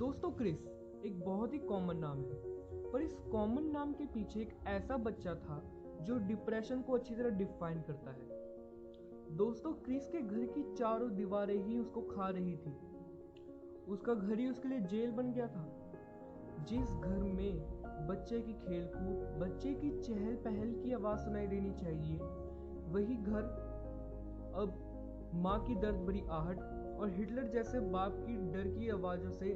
दोस्तों क्रिस एक बहुत ही कॉमन नाम है, पर इस कॉमन नाम के पीछे एक ऐसा बच्चा था जो डिप्रेशन को अच्छी तरह डिफाइन करता है। दोस्तों क्रिस के घर की चारों दीवारें ही उसको खा रही थी। उसका घर ही उसके लिए जेल बन गया था। जिस घर में बच्चे की खेलकूद, बच्चे की चहल पहल की आवाज सुनाई देनी चाहिए, वही घर अब माँ की दर्द भरी आहट और हिटलर जैसे बाप की डर की आवाजों से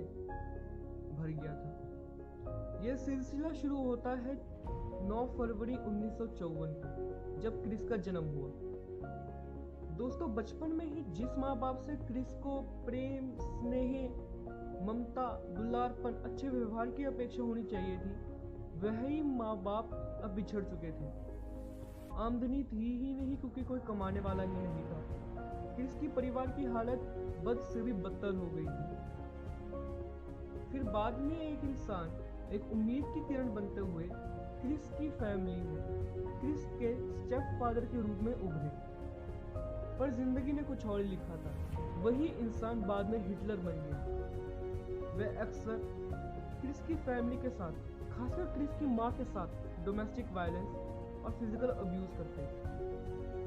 भर गया था। यह सिलसिला शुरू होता है 9 फरवरी 1954 को, जब क्रिस का जन्म हुआ। दोस्तों बचपन में ही जिस माँ बाप से क्रिस को प्रेम, स्नेह, ममता, दुलारपन, अच्छे व्यवहार की अपेक्षा होनी चाहिए थी, वही माँ बाप अब बिछड़ चुके थे। आमदनी थी ही नहीं क्योंकि कोई कमाने वाला ही नहीं था। क्रिस की परिवार की हालत बद से भी बदतर हो गई थी। फिर बाद में एक इंसान एक उम्मीद की किरण बनते हुए क्रिस की फैमिली में क्रिस के स्टेप फादर के रूप में उभरे। पर जिंदगी ने कुछ और ही लिखा था। वही इंसान बाद में हिटलर बन गया। वह अक्सर क्रिस की फैमिली के साथ, खासकर क्रिस की माँ के साथ डोमेस्टिक वायलेंस और फिजिकल अब्यूज करते।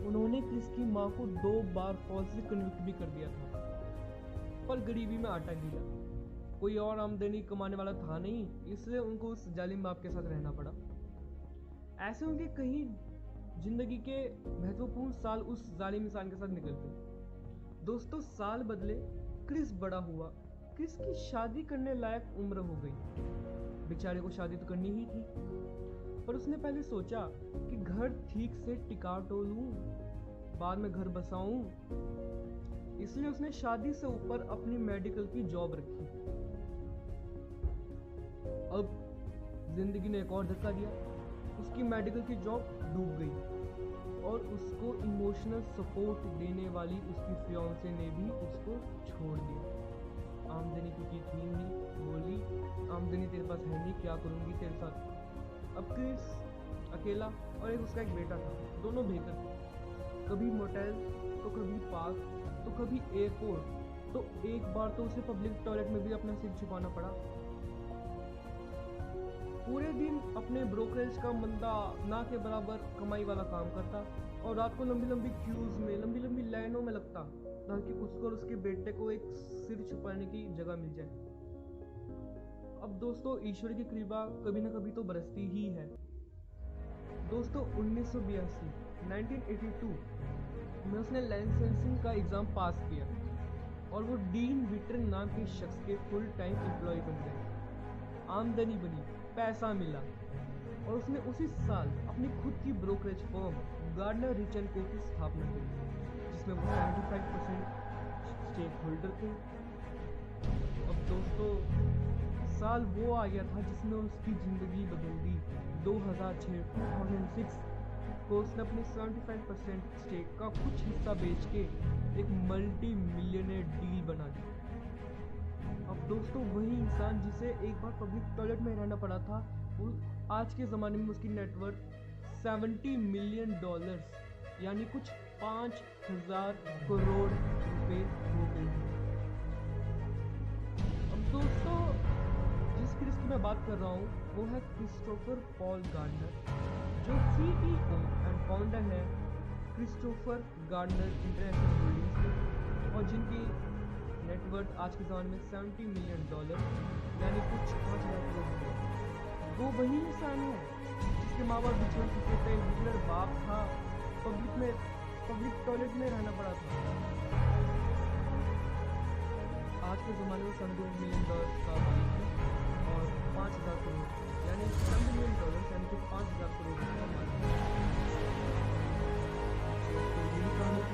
उन्होंने क्रिस की माँ को 2 बार फॉल्सली कन्विक्ट भी कर दिया था, पर गरीबी में आटा गीला। कोई और आमदनी कमाने वाला था नहीं, इसलिए उनको उस जालिम बाप के साथ रहना पड़ा। ऐसे उनके कई जिंदगी के महत्वपूर्ण साल उस जालिम इंसान के साथ निकल गए। दोस्तों साल बदले, क्रिस बड़ा हुआ। क्रिस की शादी करने लायक उम्र हो गई। बेचारे को शादी तो करनी ही थी, पर उसने पहले सोचा कि घर ठीक से टिका टोलूं, बाद में घर बसाऊं। इसलिए उसने शादी से ऊपर अपनी मेडिकल की जॉब रखी। अब जिंदगी ने एक और धक्का दिया। उसकी मेडिकल की जॉब डूब गई और उसको इमोशनल सपोर्ट देने वाली उसकी फियांसे ने भी उसको छोड़ दिया। आमदनी क्योंकि थी नहीं, बोली आमदनी तेरे पास है नहीं, क्या करूंगी तेरे साथ। अब क्रिस अकेला और उसका एक बेटा था। दोनों बेघर थे। कभी मोटेल तो कभी पार्क तो कभी एयरपोर्ट, तो एक बार तो उसे पब्लिक टॉयलेट में भी अपना सिर छुपाना पड़ा। पूरे दिन अपने ब्रोकरेज का मंदा ना के बराबर कमाई वाला काम करता और रात को लंबी लंबी क्यूज में, लंबी लंबी लाइनों में लगता ताकि उसको और उसके बेटे को एक सिर छुपाने की जगह मिल जाए। अब दोस्तों ईश्वर की कृपा कभी ना कभी तो बरसती ही है। दोस्तों 1982 में उसने लाइसेंसिंग का एग्जाम पास किया और वो डीन विट्रन नाम के शख्स के फुल टाइम एम्प्लॉय बन गए। आमदनी बनी, पैसा मिला और उसने उसी साल अपनी खुद की brokerage firm Gardner Rich and Co की स्थापना की, जिसमें वो 75% स्टेक होल्डर थे। अब दोस्तों साल वो आ गया था जिसमें उसकी जिंदगी बदल दी। 2006 को उसने अपने 75% स्टेक का कुछ हिस्सा बेच के एक मल्टी मिलियनर डील बना दी। अब दोस्तों वही इंसान जिसे एक बार पब्लिक टॉयलेट में रहना पड़ा था, वो आज के ज़माने में उसकी नेटवर्थ $70 मिलियन यानी कुछ 5,000 करोड़ रुपए हो गई। अब दोस्तों जिस क्रिस की मैं बात कर रहा हूँ वो है क्रिस्टोफर पॉल गार्डनर, जो CEO एंड फाउंडर है क्रिस्टोफर गार्डनर इंटरनेशनल होल्डिंग्स के, और जिनकी नेटवर्थ आज के ज़माने में $70 मिलियन यानी कुछ 5,000 करोड़ रुपए। वो वही इंसान है जिसके माँ बाप बिछड़ चुके थे, हिटलर बाप था, पब्लिक टॉयलेट में रहना पड़ा था। आज के ज़माने में $70 मिलियन का मालिक है और 5,000 करोड़ यानी $70 मिलियन यानी कि 5,000 करोड़ का मालिक है। तो यही कहानी थी।